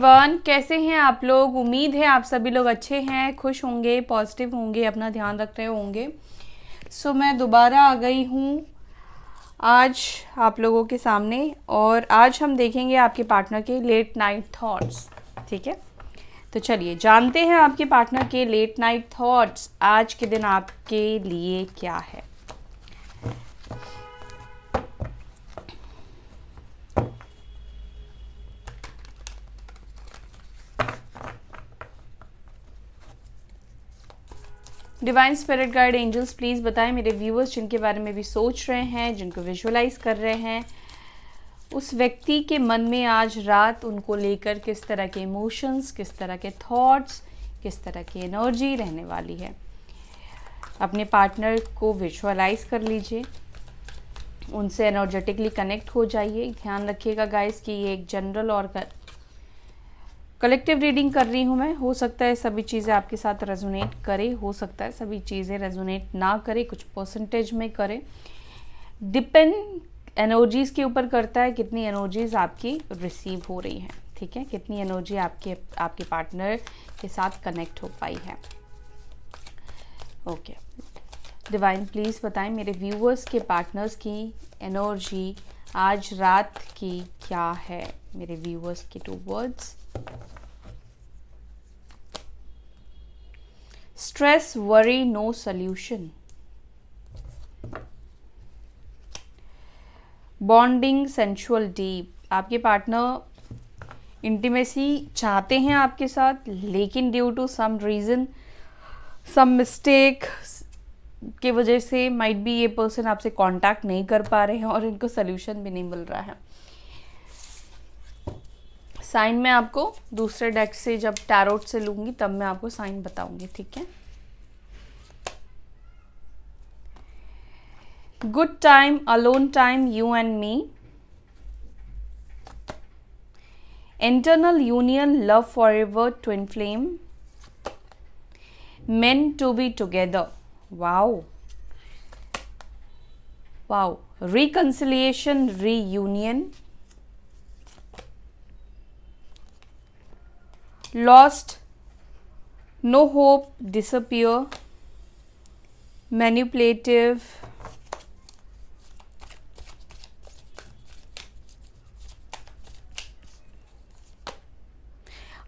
Everyone, कैसे हैं आप लोग। उम्मीद है आप सभी लोग अच्छे हैं, खुश होंगे, पॉजिटिव होंगे, अपना ध्यान रख रहे होंगे। मैं दोबारा आ गई हूँ आज आप लोगों के सामने और आज हम देखेंगे आपके पार्टनर के लेट नाइट थॉट्स। ठीक है, तो चलिए जानते हैं आपके पार्टनर के लेट नाइट थॉट्स आज के दिन आपके लिए क्या है। Divine spirit guide angels please बताएं मेरे व्यूअर्स जिनके बारे में भी सोच रहे हैं, जिनको विजुअलाइज कर रहे हैं, उस व्यक्ति के मन में आज रात उनको लेकर किस तरह के इमोशंस, किस तरह के थॉट्स, किस तरह की एनर्जी रहने वाली है। अपने पार्टनर को विजुअलाइज कर लीजिए, उनसे एनर्जेटिकली कनेक्ट हो जाइए। ध्यान रखिएगा गाइस कि ये एक जनरल और कलेक्टिव रीडिंग कर रही हूँ मैं। हो सकता है सभी चीज़ें आपके साथ रेजोनेट करे, हो सकता है सभी चीज़ें रेजोनेट ना करे, कुछ परसेंटेज में करे। डिपेंड एनर्जीज़ के ऊपर करता है कितनी एनर्जीज़ आपकी रिसीव हो रही हैं। ठीक है, कितनी एनर्जी आपके पार्टनर के साथ कनेक्ट हो पाई है। ओके, डिवाइन प्लीज़ बताएं मेरे व्यूअर्स के पार्टनर्स की एनर्जी आज रात की क्या है। मेरे व्यूअर्स के 2 words. Stress, worry, no solution. Bonding, sensual, deep. आपके पार्टनर इंटीमेसी चाहते हैं आपके साथ, लेकिन due to some reason, some mistake की वजह से माइट बी ये पर्सन आपसे कांटेक्ट नहीं कर पा रहे हैं और इनको सॉल्यूशन भी नहीं मिल रहा है। साइन मैं आपको दूसरे डेक से जब टैरोट से लूंगी तब मैं आपको साइन बताऊंगी। ठीक है। Good time, alone time, you and me. Internal union, love for ever, twin flame. meant to be together. Wow. Wow. Reconciliation, reunion. Lost, no hope, disappear. Manipulative.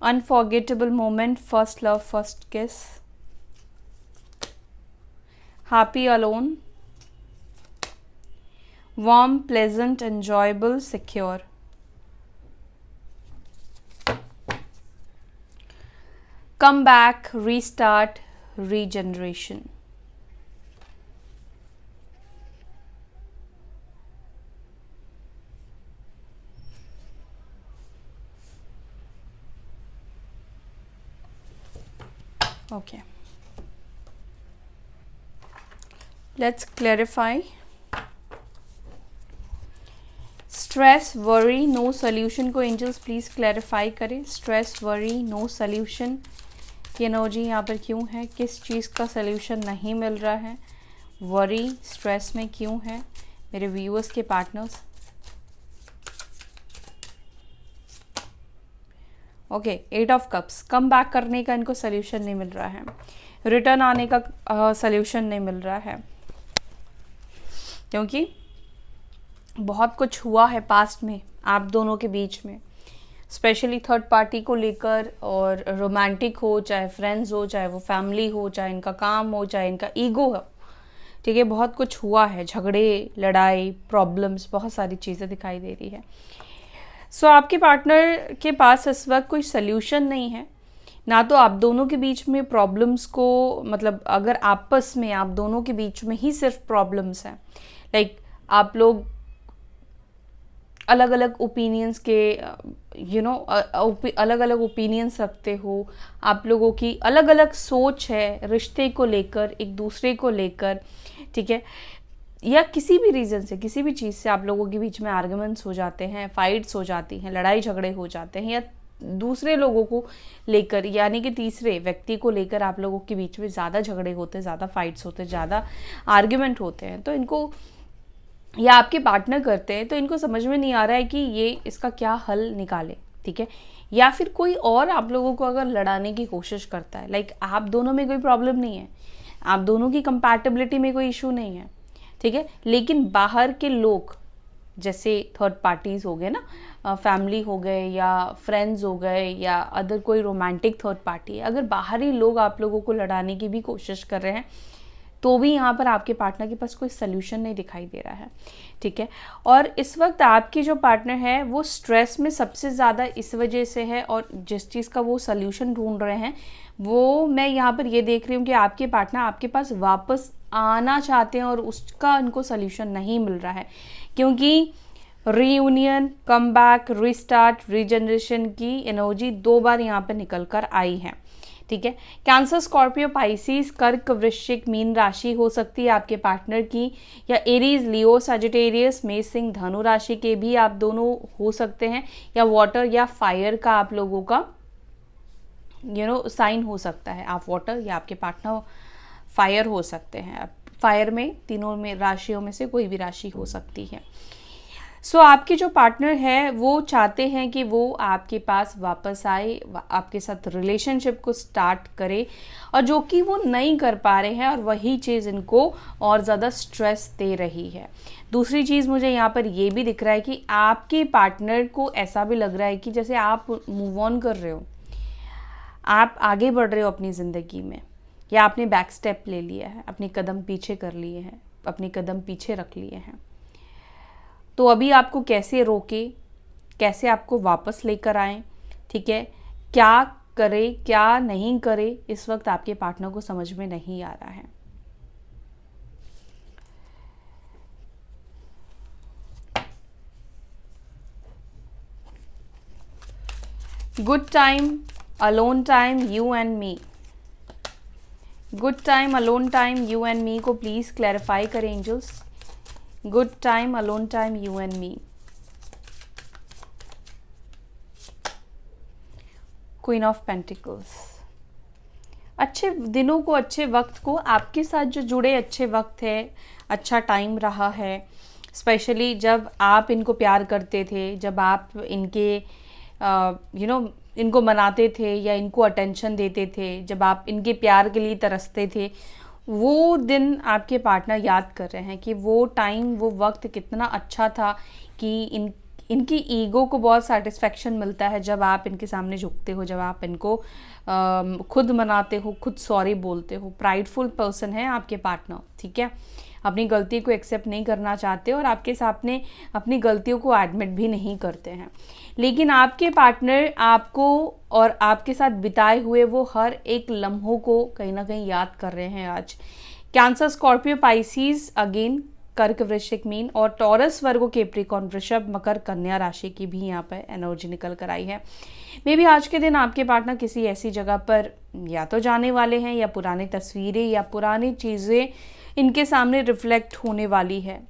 Unforgettable moment, first love, first kiss. Happy alone. Warm, pleasant, enjoyable, secure. Come back, restart, regeneration. Okay. Let's clarify. Stress, worry, no solution को angels please clarify करें। Stress, worry, no solution की energy यहाँ पर क्यों है? किस चीज़ का solution नहीं मिल रहा है? वरी, स्ट्रेस में क्यों है मेरे व्यूअर्स के partners? Okay, 8 of cups. Come back करने का इनको सॉल्यूशन नहीं मिल रहा है, रिटर्न आने का सॉल्यूशन नहीं मिल रहा है, क्योंकि बहुत कुछ हुआ है पास्ट में आप दोनों के बीच में, स्पेशली थर्ड पार्टी को लेकर। और रोमांटिक हो, चाहे फ्रेंड्स हो, चाहे वो फैमिली हो, चाहे इनका काम हो, चाहे इनका ईगो हो। ठीक है, बहुत कुछ हुआ है, झगड़े, लड़ाई, प्रॉब्लम्स, बहुत सारी चीज़ें दिखाई दे रही है। आपके पार्टनर के पास इस वक्त कोई सल्यूशन नहीं है, ना तो आप दोनों के बीच में प्रॉब्लम्स को, मतलब अगर आपस में आप दोनों के बीच में ही सिर्फ प्रॉब्लम्स हैं, लाइक आप लोग अलग अलग ओपिनियंस के अलग अलग ओपिनियंस रखते हो, आप लोगों की अलग अलग सोच है रिश्ते को लेकर, एक दूसरे को लेकर। ठीक है, या किसी भी रीज़न से, किसी भी चीज़ से आप लोगों के बीच में आर्गुमेंट्स हो जाते हैं, फाइट्स हो जाती हैं, लड़ाई झगड़े हो जाते हैं, या दूसरे लोगों को लेकर, यानी कि तीसरे व्यक्ति को लेकर आप लोगों के बीच में ज़्यादा झगड़े होते, ज़्यादा फाइट्स होते, ज़्यादा आर्ग्यूमेंट होते हैं। तो इनको, या आपके पार्टनर करते हैं, तो इनको समझ में नहीं आ रहा है कि ये इसका क्या हल निकाले। ठीक है, या फिर कोई और आप लोगों को अगर लड़ाने की कोशिश करता है, लाइक आप दोनों में कोई प्रॉब्लम नहीं है, आप दोनों की कंपैटिबिलिटी में कोई इशू नहीं है, ठीक है, लेकिन बाहर के लोग जैसे थर्ड पार्टीज हो गए ना, फैमिली हो गए या फ्रेंड्स हो गए या अदर कोई रोमांटिक थर्ड पार्टी है, अगर बाहरी लोग आप लोगों को लड़ाने की भी कोशिश कर रहे हैं तो भी यहाँ पर आपके पार्टनर के पास कोई सल्यूशन नहीं दिखाई दे रहा है, ठीक है। और इस वक्त आपकी जो पार्टनर है वो स्ट्रेस में सबसे ज़्यादा इस वजह से है, और जिस चीज़ का वो सल्यूशन ढूंढ रहे हैं वो मैं यहाँ पर ये देख रही हूँ कि आपके पार्टनर आपके पास वापस आना चाहते हैं और उसका उनको सल्यूशन नहीं मिल रहा है, क्योंकि reunion, come back, restart, regeneration की एनर्जी 2 बार यहाँ पर निकल कर आई है, ठीक है। कैंसर, स्कॉर्पियो, पाइसिस, कर्क, वृश्चिक, मीन राशि हो सकती है आपके पार्टनर की, या एरीज, लियो, सजिटेरियस, मेष, सिंह, धनु राशि के भी आप दोनों हो सकते हैं, या वाटर या फायर का आप लोगों का साइन हो सकता है, आप वाटर या आपके पार्टनर फायर हो सकते हैं। फायर में तीनों में राशियों में से कोई भी राशि हो सकती है। सो आपके जो पार्टनर है वो चाहते हैं कि वो आपके पास वापस आए, आपके साथ रिलेशनशिप को स्टार्ट करे, और जो कि वो नहीं कर पा रहे हैं, और वही चीज़ इनको और ज़्यादा स्ट्रेस दे रही है। दूसरी चीज़ मुझे यहाँ पर ये भी दिख रहा है कि आपके पार्टनर को ऐसा भी लग रहा है कि जैसे आप मूव ऑन कर रहे हो, आप आगे बढ़ रहे हो अपनी ज़िंदगी में, या आपने बैक स्टेप ले लिया है, अपने कदम पीछे कर लिए हैं, अपने कदम पीछे रख लिए हैं, तो अभी आपको कैसे रोके, कैसे आपको वापस लेकर आएं, ठीक है, क्या करे क्या नहीं करे, इस वक्त आपके पार्टनर को समझ में नहीं आ रहा है। Good time, alone time, you and me. Good time, alone time, you and me को प्लीज क्लैरिफाई करें angels. Good time, alone time, you and me. Queen of pentacles. अच्छे दिनों को, अच्छे वक्त को, आपके साथ जो जुड़े अच्छे वक्त है, अच्छा टाइम रहा है, स्पेशली जब आप इनको प्यार करते थे, जब आप इनके इनको मनाते थे या इनको अटेंशन देते थे, जब आप इनके प्यार के लिए तरसते थे, वो दिन आपके पार्टनर याद कर रहे हैं कि वो टाइम, वो वक्त कितना अच्छा था, कि इनकी ईगो को बहुत सेटिस्फेक्शन मिलता है जब आप इनके सामने झुकते हो, जब आप इनको खुद मनाते हो, खुद सॉरी बोलते हो। प्राइडफुल पर्सन है आपके पार्टनर, ठीक है, अपनी गलती को एक्सेप्ट नहीं करना चाहते और आपके सामने अपनी गलतियों को एडमिट भी नहीं करते हैं। लेकिन आपके पार्टनर आपको और आपके साथ बिताए हुए वो हर एक लम्हों को कहीं ना कहीं याद कर रहे हैं आज। कैंसर, स्कॉर्पियो, पाइसिस, अगेन कर्क, वृश्चिक, मीन, और टॉरस, वर्गो, कैप्रिकॉर्न, वृषभ, मकर, कन्या राशि की भी यहाँ पर एनर्जी निकल कर आई है। मे बी आज के दिन आपके पार्टनर किसी ऐसी जगह पर या तो जाने वाले हैं, या पुरानी तस्वीरें या पुरानी चीज़ें इनके सामने रिफ्लेक्ट होने वाली है,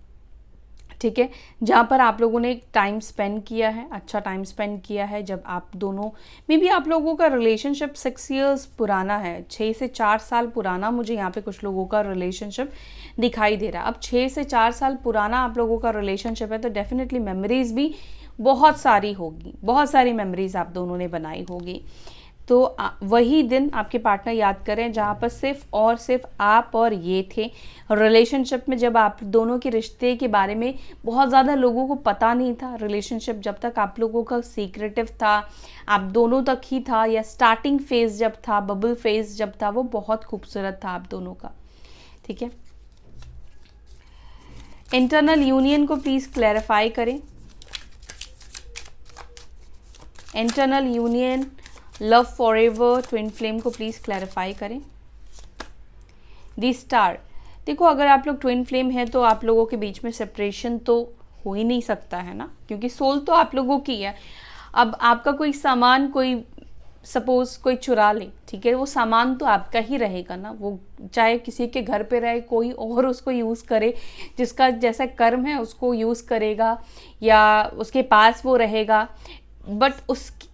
ठीक है, जहाँ पर आप लोगों ने टाइम स्पेंड किया है, अच्छा टाइम स्पेंड किया है, जब आप दोनों में भी आप लोगों का रिलेशनशिप 6 इयर्स पुराना है, 6 से 4 साल पुराना मुझे यहाँ पे कुछ लोगों का रिलेशनशिप दिखाई दे रहा है। अब 6 से 4 साल पुराना आप लोगों का रिलेशनशिप है, तो डेफिनेटली मेमोरीज भी बहुत सारी होगी, बहुत सारी मेमोरीज आप दोनों ने बनाई होगी। तो वही दिन आपके पार्टनर याद करें जहाँ पर सिर्फ और सिर्फ आप और ये थे रिलेशनशिप में, जब आप दोनों के रिश्ते के बारे में बहुत ज़्यादा लोगों को पता नहीं था। रिलेशनशिप जब तक आप लोगों का सीक्रेटिव था, आप दोनों तक ही था, या स्टार्टिंग फेज जब था, बबल फेज जब था, वो बहुत खूबसूरत था आप दोनों का, ठीक है। इंटरनल यूनियन को प्लीज़ क्लैरिफाई करें। Internal union, love forever, twin flame को प्लीज़ क्लैरिफाई करें। दी स्टार। देखो, अगर आप लोग ट्विन फ्लेम हैं तो आप लोगों के बीच में सेपरेशन तो हो ही नहीं सकता है ना, क्योंकि सोल तो आप लोगों की है। अब आपका कोई सामान, कोई सपोज कोई चुरा ले, ठीक है, वो सामान तो आपका ही रहेगा ना, वो चाहे किसी के घर पे रहे, कोई और उसको यूज़ करे, जिसका जैसा कर्म है उसको यूज़ करेगा, या उसके पास वो रहेगा। बट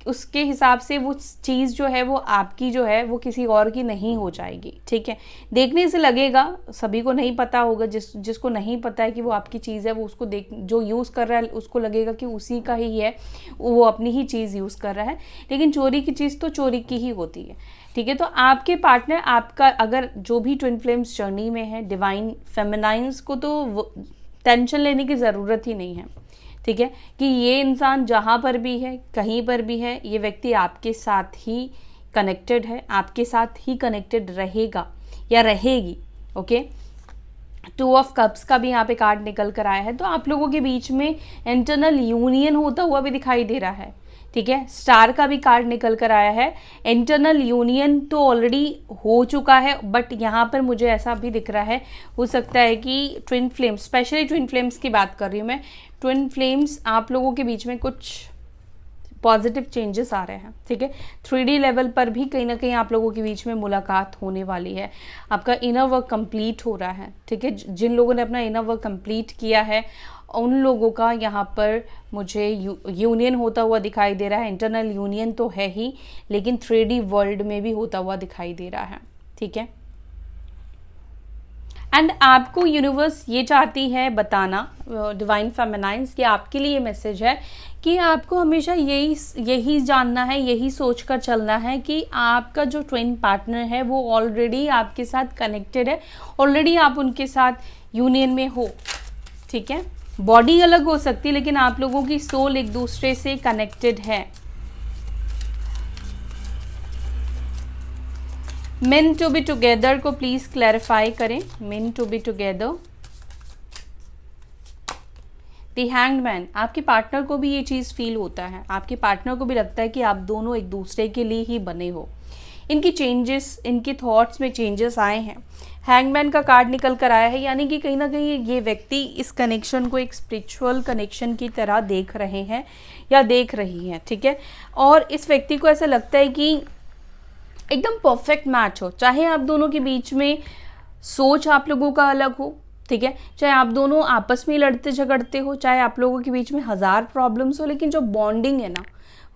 उसके हिसाब से वो चीज़ जो है वो आपकी जो है वो किसी और की नहीं हो जाएगी, ठीक है। देखने से लगेगा, सभी को नहीं पता होगा, जिसको नहीं पता है कि वो आपकी चीज़ है, वो उसको देख, जो यूज़ कर रहा है उसको लगेगा कि उसी का ही है, वो अपनी ही चीज़ यूज़ कर रहा है, लेकिन चोरी की चीज़ तो चोरी की ही होती है, ठीक है। तो आपके पार्टनर आपका, अगर जो भी ट्विन फ्लेम्स जर्नी में है, डिवाइन फेमिनाइंस को तो टेंशन लेने की ज़रूरत ही नहीं है, ठीक है, कि ये इंसान जहाँ पर भी है, कहीं पर भी है, ये व्यक्ति आपके साथ ही कनेक्टेड है, आपके साथ ही कनेक्टेड रहेगा या रहेगी, ओके। 2 ऑफ कप्स का भी यहाँ पे कार्ड निकल कर आया है, तो आप लोगों के बीच में इंटरनल यूनियन होता हुआ भी दिखाई दे रहा है, ठीक है। स्टार का भी कार्ड निकल कर आया है। इंटरनल यूनियन तो ऑलरेडी हो चुका है, बट यहाँ पर मुझे ऐसा भी दिख रहा है, हो सकता है कि twin flames, specially twin flames की बात कर रही हूँ मैं, ट्विन फ्लेम्स आप लोगों के बीच में कुछ पॉजिटिव चेंजेस आ रहे हैं, ठीक है। 3D लेवल पर भी कहीं ना कहीं आप लोगों के बीच में मुलाकात होने वाली है, आपका इनर वर्क कंप्लीट हो रहा है, ठीक है। जिन लोगों ने अपना इनर वर्क कंप्लीट किया है उन लोगों का यहाँ पर मुझे यूनियन होता हुआ दिखाई दे रहा है। इंटरनल यूनियन तो है ही, लेकिन 3D वर्ल्ड में भी होता हुआ दिखाई दे रहा है, ठीक है। एंड आपको यूनिवर्स ये चाहती है बताना, डिवाइन फेमिनाइंस, कि आपके लिए मैसेज है कि आपको हमेशा यही जानना है, यही सोचकर चलना है कि आपका जो ट्विन पार्टनर है वो ऑलरेडी आपके साथ कनेक्टेड है, ऑलरेडी आप उनके साथ यूनियन में हो, ठीक है। बॉडी अलग हो सकती है, लेकिन आप लोगों की सोल एक दूसरे से कनेक्टेड है। मेन टू बी टुगेदर को प्लीज क्लैरिफाई करें। Meant to be together, the hanged man, आपके पार्टनर को भी ये चीज़ फील होता है, आपके पार्टनर को भी लगता है कि आप दोनों एक दूसरे के लिए ही बने हो। इनकी चेंजेस, इनके थॉट्स में चेंजेस आए हैं। हैंगमैन का कार्ड निकल कर आया है, यानी कि कहीं ना कहीं ये व्यक्ति इस कनेक्शन को एक स्पिरिचुअल कनेक्शन की तरह देख रहे हैं या देख रही हैं, ठीक है। और इस व्यक्ति को ऐसा लगता है कि एकदम परफेक्ट मैच हो, चाहे आप दोनों के बीच में सोच आप लोगों का अलग हो, ठीक है, चाहे आप दोनों आपस में लड़ते झगड़ते हो, चाहे आप लोगों के बीच में 1000 प्रॉब्लम्स हो, लेकिन जो बॉन्डिंग है ना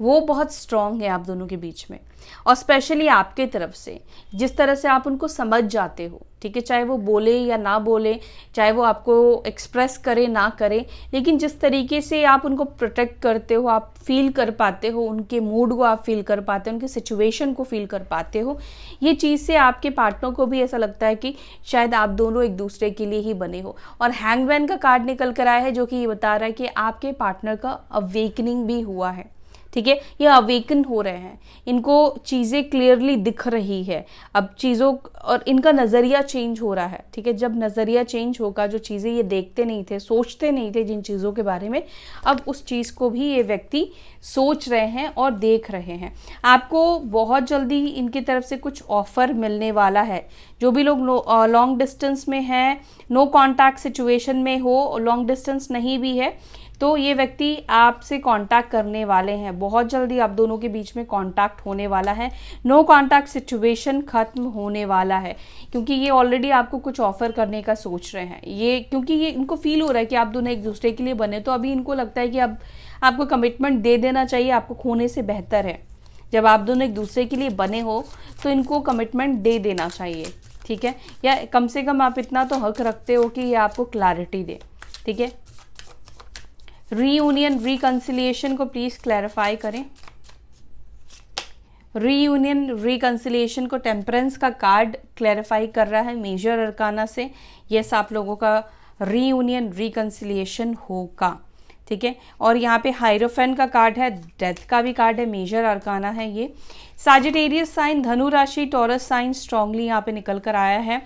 वो बहुत स्ट्रांग है आप दोनों के बीच में। और स्पेशली आपके तरफ से जिस तरह से आप उनको समझ जाते हो, ठीक है, चाहे वो बोले या ना बोले, चाहे वो आपको एक्सप्रेस करे ना करे, लेकिन जिस तरीके से आप उनको प्रोटेक्ट करते हो, आप फील कर पाते हो, उनके मूड को आप फील कर पाते हो, उनके सिचुएशन को फील कर पाते हो, ये चीज़ से आपके पार्टनर को भी ऐसा लगता है कि शायद आप दोनों एक दूसरे के लिए ही बने हो। और हैंगमैन का कार्ड निकल कर आया है, जो कि ये बता रहा है कि आपके पार्टनर का अवेकनिंग भी हुआ है, ठीक है, ये अवेकन हो रहे हैं, इनको चीज़ें क्लियरली दिख रही है अब चीज़ों, और इनका नज़रिया चेंज हो रहा है, ठीक है। जब नज़रिया चेंज होगा, जो चीज़ें ये देखते नहीं थे, सोचते नहीं थे जिन चीज़ों के बारे में, अब उस चीज़ को भी ये व्यक्ति सोच रहे हैं और देख रहे हैं। आपको बहुत जल्दी इनकी तरफ से कुछ ऑफ़र मिलने वाला है। जो भी लोग लॉन्ग डिस्टेंस में है, नो कॉन्टैक्ट सिचुएशन में हो, लॉन्ग डिस्टेंस नहीं भी है, तो ये व्यक्ति आपसे कांटेक्ट करने वाले हैं। बहुत जल्दी आप दोनों के बीच में कांटेक्ट होने वाला है। नो कांटेक्ट सिचुएशन खत्म होने वाला है, क्योंकि ये ऑलरेडी आपको कुछ ऑफर करने का सोच रहे हैं। ये क्योंकि ये इनको फील हो रहा है कि आप दोनों एक दूसरे के लिए बने, तो अभी इनको लगता है कि अब आपको कमिटमेंट दे देना चाहिए, आपको खोने से बेहतर है। जब आप दोनों एक दूसरे के लिए बने हो तो इनको कमिटमेंट दे देना चाहिए, ठीक है, या कम से कम आप इतना तो हक रखते हो कि ये आपको क्लैरिटी दे, ठीक है। रीयूनियन रिकंसिलिएशन को प्लीज क्लैरिफाई करें। रीयूनियन रिकंसिलिएशन को टेम्परेंस का कार्ड क्लैरिफाई कर रहा है मेजर अरकाना से। यस, आप लोगों का रीयूनियन रिकंसिलिएशन होगा, ठीक है। और यहाँ पे हाइरोफेन का कार्ड है, डेथ का भी कार्ड है, मेजर अरकाना है ये। सैजिटेरियस साइन, धनु राशि, टॉरस साइन स्ट्रांगली यहाँ पे निकल कर आया है।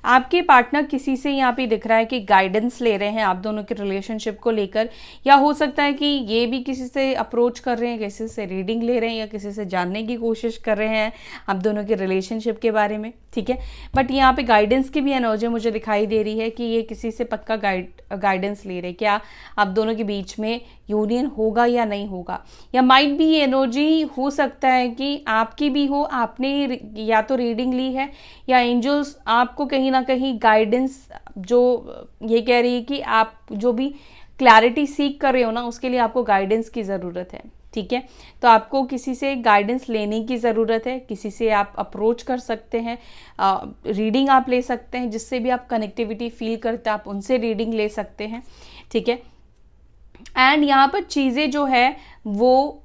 आपके पार्टनर किसी से यहाँ पे दिख रहा है कि गाइडेंस ले रहे हैं आप दोनों के रिलेशनशिप को लेकर, या हो सकता है कि ये भी किसी से अप्रोच कर रहे हैं, किसी से रीडिंग ले रहे हैं, या किसी से जानने की कोशिश कर रहे हैं आप दोनों के रिलेशनशिप के बारे में, ठीक है। बट यहाँ पे गाइडेंस की भी एनर्जी मुझे दिखाई दे रही है कि ये किसी से पक्का गाइडेंस ले रहे हैं, क्या आप दोनों के बीच में यूनियन होगा या नहीं होगा। या माइट भी ये एनर्जी हो सकता है कि आपकी भी हो, आपने या तो रीडिंग ली है, या एंजल्स आपको कहीं ना कहीं गाइडेंस जो ये कह रही है कि आप जो भी क्लैरिटी सीख कर रहे हो ना, उसके लिए आपको गाइडेंस की ज़रूरत है, ठीक है। तो आपको किसी से गाइडेंस लेने की ज़रूरत है, किसी से आप अप्रोच कर सकते हैं, रीडिंग आप ले सकते हैं, जिससे भी आप कनेक्टिविटी फील करते हैं आप उनसे रीडिंग ले सकते हैं, ठीक है। एंड यहाँ पर चीज़ें जो है वो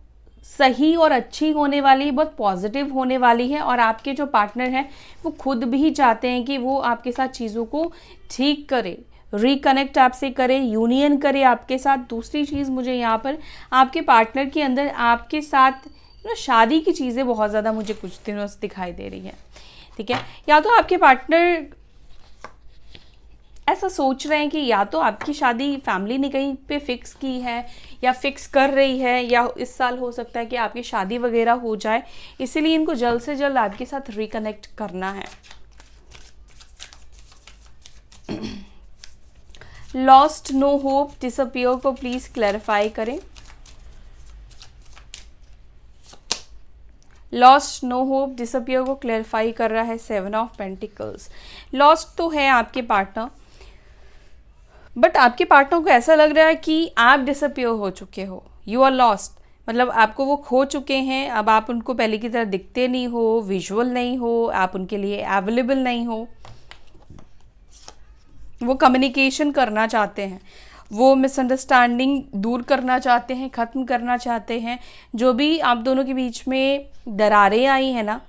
सही और अच्छी होने वाली, बहुत पॉजिटिव होने वाली है, और आपके जो पार्टनर हैं वो खुद भी चाहते हैं कि वो आपके साथ चीज़ों को ठीक करे, रिकनेक्ट आपसे करे, यूनियन करे आपके साथ। दूसरी चीज़ मुझे यहाँ पर आपके पार्टनर के अंदर आपके साथ शादी की चीज़ें बहुत ज़्यादा मुझे कुछ दिनों से दिखाई दे रही हैं, ठीक है। या तो आपके पार्टनर ऐसा सोच रहे हैं कि या तो आपकी शादी फैमिली ने कहीं पे फिक्स की है या फिक्स कर रही है, या इस साल हो सकता है कि आपकी शादी वगैरह हो जाए, इसीलिए इनको जल्द से जल्द आपके साथ रिकनेक्ट करना है। लॉस्ट, नो होप, डिसअपियर को प्लीज क्लैरिफाई करें। लॉस्ट, नो होप, डिसअपियर को क्लैरिफाई कर रहा है 7 ऑफ पेंटिकल्स। लॉस्ट तो है आपके पार्टनर, बट आपके पार्टनर को ऐसा लग रहा है कि आप डिसअपियर हो चुके हो, यू आर लॉस्ट, मतलब आपको वो खो चुके हैं, अब आप उनको पहले की तरह दिखते नहीं हो, विजुअल नहीं हो, आप उनके लिए अवेलेबल नहीं हो। वो कम्युनिकेशन करना चाहते हैं, वो मिसअंडरस्टैंडिंग दूर करना चाहते हैं, ख़त्म करना चाहते हैं। जो भी आप दोनों के बीच में दरारें आई हैं ना,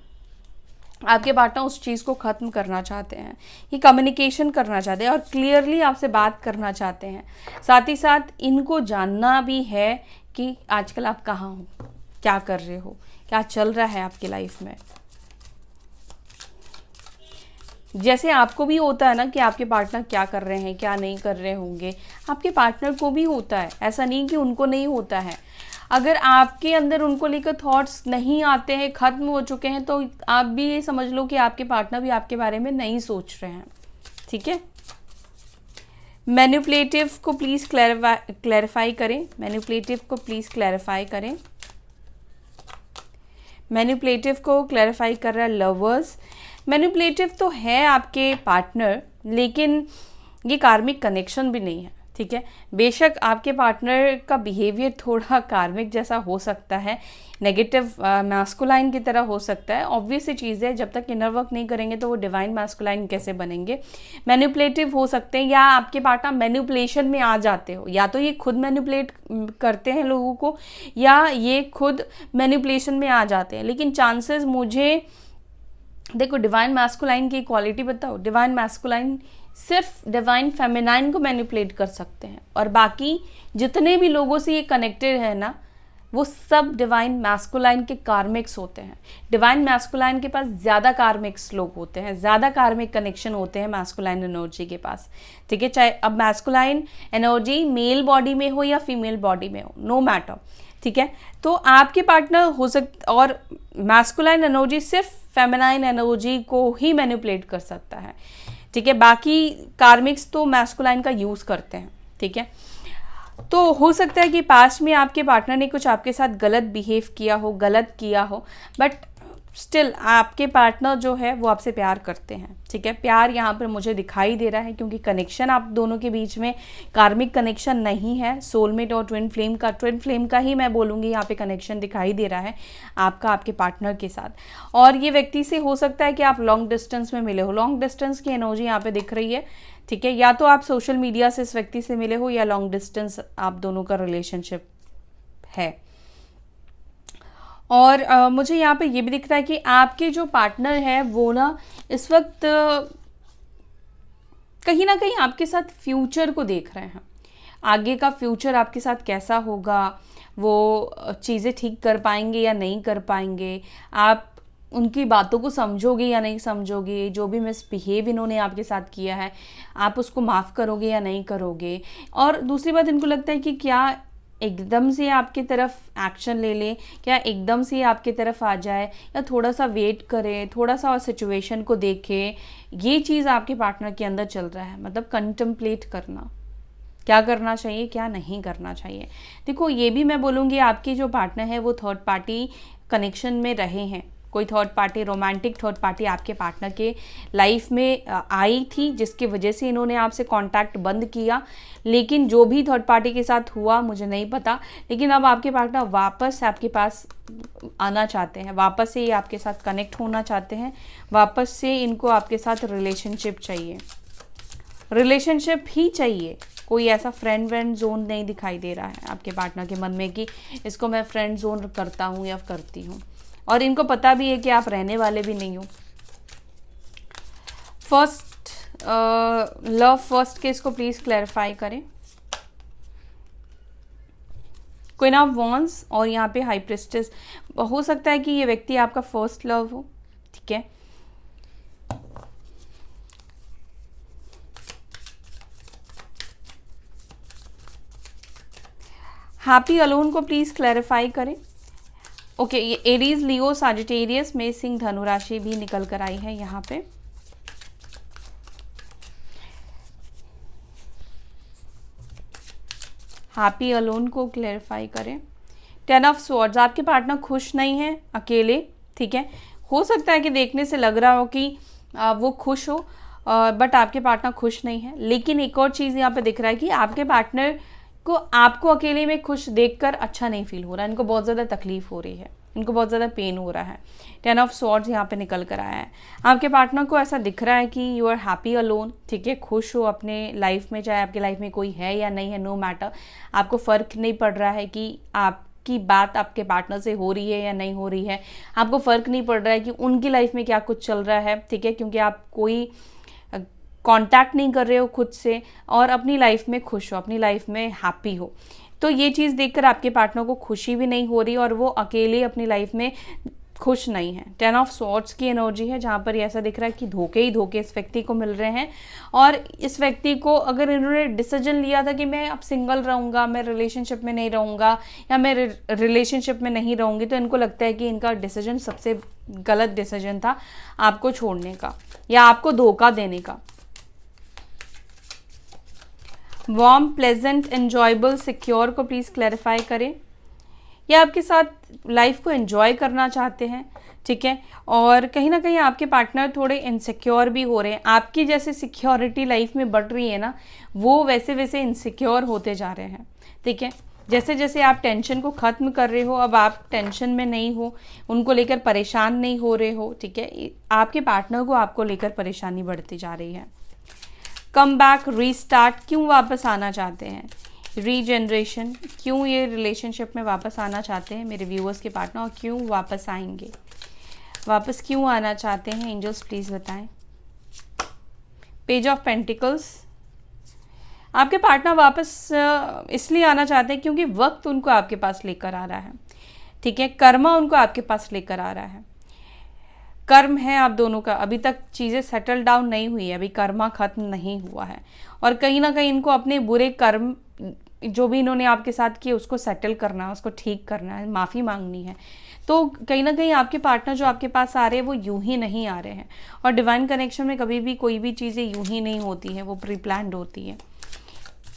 आपके पार्टनर उस चीज़ को ख़त्म करना चाहते हैं, ये कम्युनिकेशन करना चाहते हैं और क्लियरली आपसे बात करना चाहते हैं। साथ ही साथ इनको जानना भी है कि आजकल आप कहाँ हो, क्या कर रहे हो, क्या चल रहा है आपकी लाइफ में। जैसे आपको भी होता है ना कि आपके पार्टनर क्या कर रहे हैं, क्या नहीं कर रहे होंगे, आपके पार्टनर को भी होता है, ऐसा नहीं कि उनको नहीं होता है। अगर आपके अंदर उनको लेकर थॉट्स नहीं आते हैं, ख़त्म हो चुके हैं, तो आप भी ये समझ लो कि आपके पार्टनर भी आपके बारे में नहीं सोच रहे हैं, ठीक है। मैनिपुलेटिव को प्लीज़ क्लैरिफाई करें, मैनिपुलेटिव को प्लीज़ क्लैरिफाई करें। मैनिपुलेटिव को क्लैरिफाई कर रहा है लवर्स। मैनिपुलेटिव तो है आपके पार्टनर, लेकिन ये कार्मिक कनेक्शन भी नहीं है, ठीक है। बेशक आपके पार्टनर का बिहेवियर थोड़ा कार्मिक जैसा हो सकता है, नेगेटिव मैस्कुलाइन की तरह हो सकता है, ऑब्वियस सी चीज़ है। जब तक इनर वर्क नहीं करेंगे तो वो डिवाइन मैस्कुलाइन कैसे बनेंगे। मैनिपुलेटिव हो सकते हैं, या आपके पार्टनर मैनिपुलेशन में आ जाते हो, या तो ये खुद मैनिपुलेट करते हैं लोगों को, या ये खुद मैनिपुलेशन में आ जाते हैं। लेकिन चांसेस मुझे देखो, डिवाइन मैस्कुलाइन की क्वालिटी बताओ, डिवाइन मैस्कुलाइन सिर्फ डिवाइन फेमिनाइन को मैनिपुलेट कर सकते हैं, और बाकी जितने भी लोगों से ये कनेक्टेड है ना, वो सब डिवाइन मैस्कुलाइन के कार्मिक्स होते हैं। डिवाइन मैस्कुलाइन के पास ज़्यादा कार्मिक्स लोग होते हैं, ज़्यादा कार्मिक कनेक्शन होते हैं मैस्कुलाइन एनर्जी के पास, ठीक है। चाहे अब मैस्कुलाइन एनर्जी मेल बॉडी में हो या फीमेल बॉडी में हो, नो मैटर, ठीक है। तो आपके पार्टनर हो सकता, और मैस्कुलाइन एनर्जी सिर्फ फेमिनाइन एनर्जी को ही मैनिपुलेट कर सकता है, ठीक है। बाकी कार्मिक्स तो मैस्कुलाइन का यूज़ करते हैं, ठीक है। तो हो सकता है कि पास्ट में आपके पार्टनर ने कुछ आपके साथ गलत बिहेव किया हो, गलत किया हो, बट स्टिल आपके पार्टनर जो है वो आपसे प्यार करते हैं, ठीक है। प्यार यहाँ पर मुझे दिखाई दे रहा है, क्योंकि कनेक्शन आप दोनों के बीच में कार्मिक कनेक्शन नहीं है, सोलमेट और ट्विन फ्लेम का ही मैं बोलूँगी यहाँ पे कनेक्शन दिखाई दे रहा है आपका आपके पार्टनर के साथ। और ये व्यक्ति से हो सकता है कि आप लॉन्ग डिस्टेंस में मिले हो, लॉन्ग डिस्टेंस की एनर्जी यहाँ पे दिख रही है, ठीक है। या तो आप सोशल मीडिया से इस व्यक्ति से मिले हो, या लॉन्ग डिस्टेंस आप दोनों का रिलेशनशिप है। और मुझे यहाँ पे ये भी दिख रहा है कि आपके जो पार्टनर है वो ना इस वक्त कहीं ना कहीं आपके साथ फ्यूचर को देख रहे हैं, आगे का फ्यूचर आपके साथ कैसा होगा, वो चीज़ें ठीक कर पाएंगे या नहीं कर पाएंगे, आप उनकी बातों को समझोगे या नहीं समझोगे, जो भी मिसबिहेव इन्होंने आपके साथ किया है आप उसको माफ़ करोगे या नहीं करोगे। और दूसरी बात, इनको लगता है कि क्या एकदम से आपकी तरफ एक्शन ले ले, क्या एकदम से आपकी तरफ आ जाए, या थोड़ा सा वेट करे, थोड़ा सा और सिचुएशन को देखे। ये चीज़ आपके पार्टनर के अंदर चल रहा है, मतलब कंटेम्पलेट करना, क्या करना चाहिए क्या नहीं करना चाहिए। देखो, ये भी मैं बोलूँगी आपकी जो पार्टनर है वो थर्ड पार्टी कनेक्शन में रहे हैं, कोई third party, romantic third party आपके पार्टनर के लाइफ में आई थी, जिसकी वजह से इन्होंने आपसे कांटेक्ट बंद किया। लेकिन जो भी थर्ड पार्टी के साथ हुआ मुझे नहीं पता, लेकिन अब आपके पार्टनर वापस आपके पास आना चाहते हैं, वापस से ये आपके साथ कनेक्ट होना चाहते हैं, वापस से इनको आपके साथ रिलेशनशिप चाहिए, रिलेशनशिप ही चाहिए। कोई ऐसा फ्रेंड जोन नहीं दिखाई दे रहा है आपके पार्टनर के मन में कि इसको मैं फ्रेंड जोन करता हूँ या करती हूँ, और इनको पता भी है कि आप रहने वाले भी नहीं हो। फर्स्ट लव फर्स्ट केस को प्लीज क्लैरिफाई करें। क्वीन ऑफ वॉन्ड्स और यहाँ पे हाई प्रिस्टेस, हो सकता है कि ये व्यक्ति आपका फर्स्ट लव हो, ठीक है। हैप्पी अलोन को प्लीज क्लैरिफाई करें। ओके, ये एरीज, लियो, सजिटेरियस में सिंह, धनु राशि भी निकल कर आई है यहाँ पे। हैप्पी अलोन को क्लैरिफाई करें। 10 ऑफ स्वॉर्ड्स, आपके पार्टनर खुश नहीं है, अकेले, ठीक है। हो सकता है कि देखने से लग रहा हो कि वो खुश हो, बट आपके पार्टनर खुश नहीं है। लेकिन एक और चीज़ यहाँ पे दिख रहा है कि आपके पार्टनर को आपको अकेले में खुश देखकर अच्छा नहीं फील हो रहा है, इनको बहुत ज़्यादा तकलीफ हो रही है, इनको बहुत ज़्यादा पेन हो रहा है। 10 ऑफ स्वॉर्ड्स यहाँ पे निकल कर आया है। आपके पार्टनर को ऐसा दिख रहा है कि यू आर हैप्पी अलोन, ठीक है, खुश हो अपने लाइफ में, चाहे आपके लाइफ में कोई है या नहीं है, नो मैटर, आपको फ़र्क नहीं पड़ रहा है कि आपकी बात आपके पार्टनर से हो रही है या नहीं हो रही है, आपको फ़र्क नहीं पड़ रहा है कि उनकी लाइफ में क्या कुछ चल रहा है, ठीक है, क्योंकि आप कोई कांटेक्ट नहीं कर रहे हो खुद से और अपनी लाइफ में खुश हो, अपनी लाइफ में हैप्पी हो। तो ये चीज़ देखकर आपके पार्टनर को खुशी भी नहीं हो रही और वो अकेले अपनी लाइफ में खुश नहीं है। 10 ऑफ स्वॉर्ड्स की एनर्जी है जहाँ पर ऐसा दिख रहा है कि धोखे ही धोखे इस व्यक्ति को मिल रहे हैं, और इस व्यक्ति को अगर इन्होंने डिसीजन लिया था कि मैं अब सिंगल रहूँगा, मैं रिलेशनशिप में नहीं रहूँगा या मैं रिलेशनशिप में नहीं रहूँगी, तो इनको लगता है कि इनका डिसीजन सबसे गलत डिसीजन था आपको छोड़ने का या आपको धोखा देने का। वार्म, प्लेजेंट, एन्जॉयबल, सिक्योर को प्लीज़ क्लैरिफाई करें। ये आपके साथ लाइफ को एंजॉय करना चाहते हैं, ठीक है, और कहीं ना कहीं आपके पार्टनर थोड़े इनसिक्योर भी हो रहे हैं। आपकी जैसे सिक्योरिटी लाइफ में बढ़ रही है ना, वो वैसे वैसे इनसिक्योर होते जा रहे हैं, ठीक है। जैसे जैसे आप टेंशन को ख़त्म कर रहे हो, अब आप टेंशन में नहीं हो, उनको लेकर परेशान नहीं हो रहे हो, ठीक है, आपके पार्टनर को आपको लेकर परेशानी बढ़ती जा रही है। कम बैक, रीस्टार्ट, क्यों वापस आना चाहते हैं, रीजनरेशन, क्यों ये रिलेशनशिप में वापस आना चाहते हैं मेरे व्यूअर्स के पार्टनर, और क्यों वापस आएंगे, वापस क्यों आना चाहते हैं, एंजल्स प्लीज़ बताएं। पेज ऑफ पेंटिकल्स, आपके पार्टनर वापस इसलिए आना चाहते हैं क्योंकि वक्त उनको आपके पास लेकर आ रहा है, ठीक है, कर्मा उनको आपके पास लेकर आ रहा है। कर्म है आप दोनों का, अभी तक चीज़ें सेटल डाउन नहीं हुई है, अभी कर्मा खत्म नहीं हुआ है, और कहीं ना कहीं इनको अपने बुरे कर्म जो भी इन्होंने आपके साथ किए उसको सेटल करना है, उसको ठीक करना है, माफ़ी मांगनी है। तो कहीं ना कहीं आपके पार्टनर जो आपके पास आ रहे हैं वो यूं ही नहीं आ रहे हैं, और डिवाइन कनेक्शन में कभी भी कोई भी चीज़ें यूं ही नहीं होती हैं, वो प्री प्लान्ड होती है।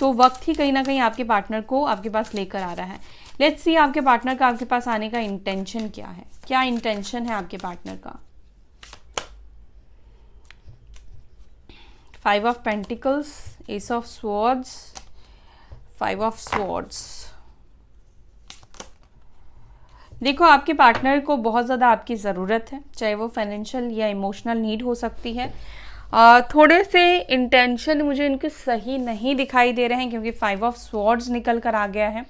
तो वक्त ही कहीं ना कहीं आपके पार्टनर को आपके पास लेकर आ रहा है। लेट्स सी आपके पार्टनर का आपके पास आने का इंटेंशन क्या है, क्या इंटेंशन है आपके पार्टनर का। 5 of pentacles, S of swords, 5 of swords. देखो आपके पार्टनर को बहुत ज़्यादा आपकी ज़रूरत है, चाहे वो फाइनेंशियल या इमोशनल नीड हो सकती है। थोड़े से इंटेंशन मुझे इनके सही नहीं दिखाई दे रहे हैं क्योंकि 5 ऑफ स्वॉर्ड्स निकल कर आ गया है।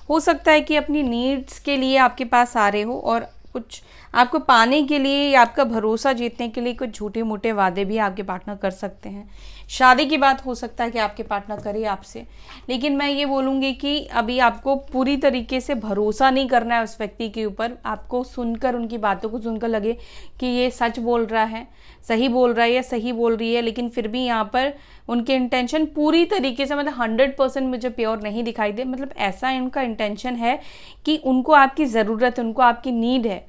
हो सकता है कि अपनी नीड्स के लिए आपके पास आ रहे हो और कुछ आपको पाने के लिए या आपका भरोसा जीतने के लिए कुछ झूठे मूठे वादे भी आपके पार्टनर कर सकते हैं। शादी की बात हो सकता है कि आपके पार्टनर करे आपसे, लेकिन मैं ये बोलूँगी कि अभी आपको पूरी तरीके से भरोसा नहीं करना है उस व्यक्ति के ऊपर। आपको सुनकर, उनकी बातों को सुनकर लगे कि ये सच बोल रहा है, सही बोल रहा है या सही बोल रही है, लेकिन फिर भी यहाँ पर उनके इंटेंशन पूरी तरीके से मतलब 100% मुझे प्योर नहीं दिखाई दे। मतलब ऐसा इनका इंटेंशन है कि उनको आपकी ज़रूरत है, उनको आपकी नीड है,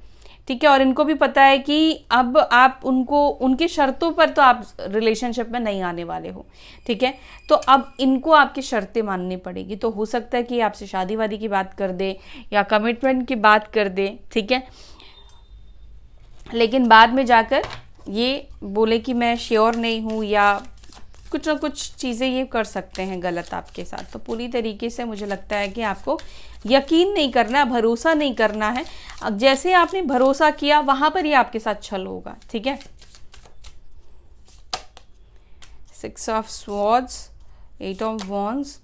ठीक है, और इनको भी पता है कि अब आप उनको उनकी शर्तों पर तो आप रिलेशनशिप में नहीं आने वाले हो, ठीक है, तो अब इनको आपकी शर्तें माननी पड़ेगी। तो हो सकता है कि आपसे शादी वादी की बात कर दे या कमिटमेंट की बात कर दे, ठीक है। लेकिन बाद में जाकर ये बोले कि मैं श्योर नहीं हूँ, या कुछ ना कुछ चीज़ें ये कर सकते हैं गलत आपके साथ। तो पूरी तरीके से मुझे लगता है कि आपको यकीन नहीं करना, भरोसा नहीं करना है। अब जैसे आपने भरोसा किया वहाँ पर ही आपके साथ छल होगा, ठीक है। 6 of swords, 8 of wands,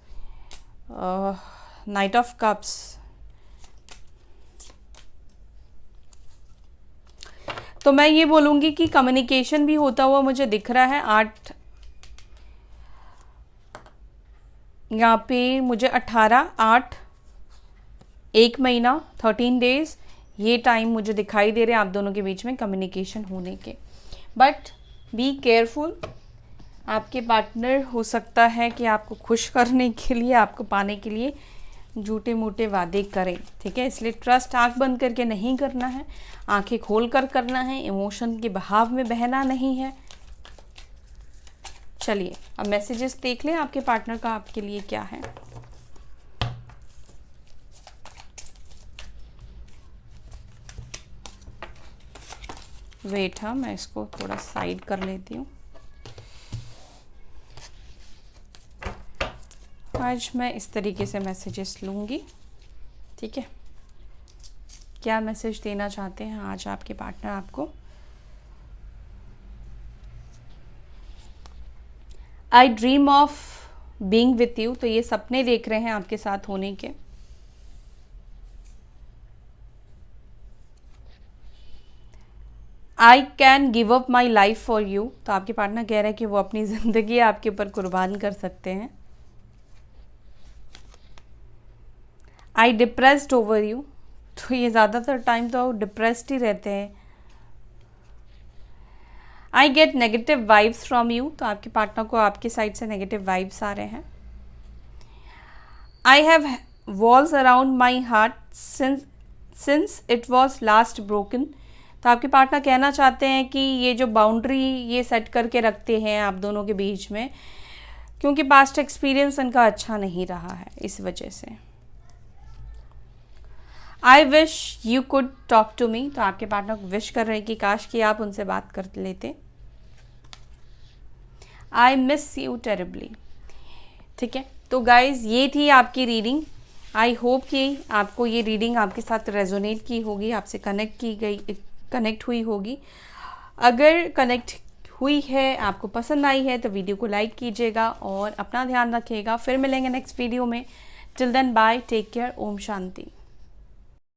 night of cups. तो मैं ये बोलूँगी कि कम्युनिकेशन भी होता हुआ मुझे दिख रहा है। 8 यहाँ पे मुझे 18, 8, 1 महीना, 13 डेज, ये टाइम मुझे दिखाई दे रहे हैं आप दोनों के बीच में कम्युनिकेशन होने के। बट बी केयरफुल, आपके पार्टनर हो सकता है कि आपको खुश करने के लिए, आपको पाने के लिए झूठे मूठे वादे करें, ठीक है। इसलिए ट्रस्ट आंख बंद करके नहीं करना है, आंखें खोल कर करना है, इमोशन के बहाव में बहना नहीं है। चलिए अब मैसेजेस देख लें आपके पार्टनर का आपके लिए क्या है। वेट, हाँ मैं इसको थोड़ा साइड कर लेती हूँ। आज मैं इस तरीके से मैसेजेस लूँगी, ठीक है। क्या मैसेज देना चाहते हैं आज आपके पार्टनर आपको? आई dream of being with you, तो ये सपने देख रहे हैं आपके साथ होने के। I can give up my life for you, तो आपके पार्टनर कह रहे हैं कि वो अपनी ज़िंदगी आपके ऊपर कुर्बान कर सकते हैं। आई डिप्रेस्ड ओवर यू, तो ये ज़्यादातर टाइम तो डिप्रेस्ड ही रहते हैं। I get negative vibes from you, तो आपके पार्टनर को आपके साइड से नेगेटिव वाइब्स आ रहे हैं। I have walls around my heart since it was last broken, तो आपके पार्टनर कहना चाहते हैं कि ये जो बाउंड्री ये सेट करके रखते हैं आप दोनों के बीच में, क्योंकि पास्ट एक्सपीरियंस उनका अच्छा नहीं रहा है, इस वजह से। I wish you could talk to me, तो आपके पार्टनर को विश कर रहे हैं कि काश कि आप उनसे बात कर लेते। आई मिस यू टेरिबली, ठीक है। तो गाइज ये थी आपकी रीडिंग। आई होप कि आपको ये रीडिंग आपके साथ रेजोनेट की होगी, आपसे कनेक्ट हुई होगी। अगर कनेक्ट हुई है, आपको पसंद आई है, तो वीडियो को लाइक कीजिएगा और अपना ध्यान रखिएगा। फिर मिलेंगे नेक्स्ट वीडियो में। Till then bye, take care, Om शांति।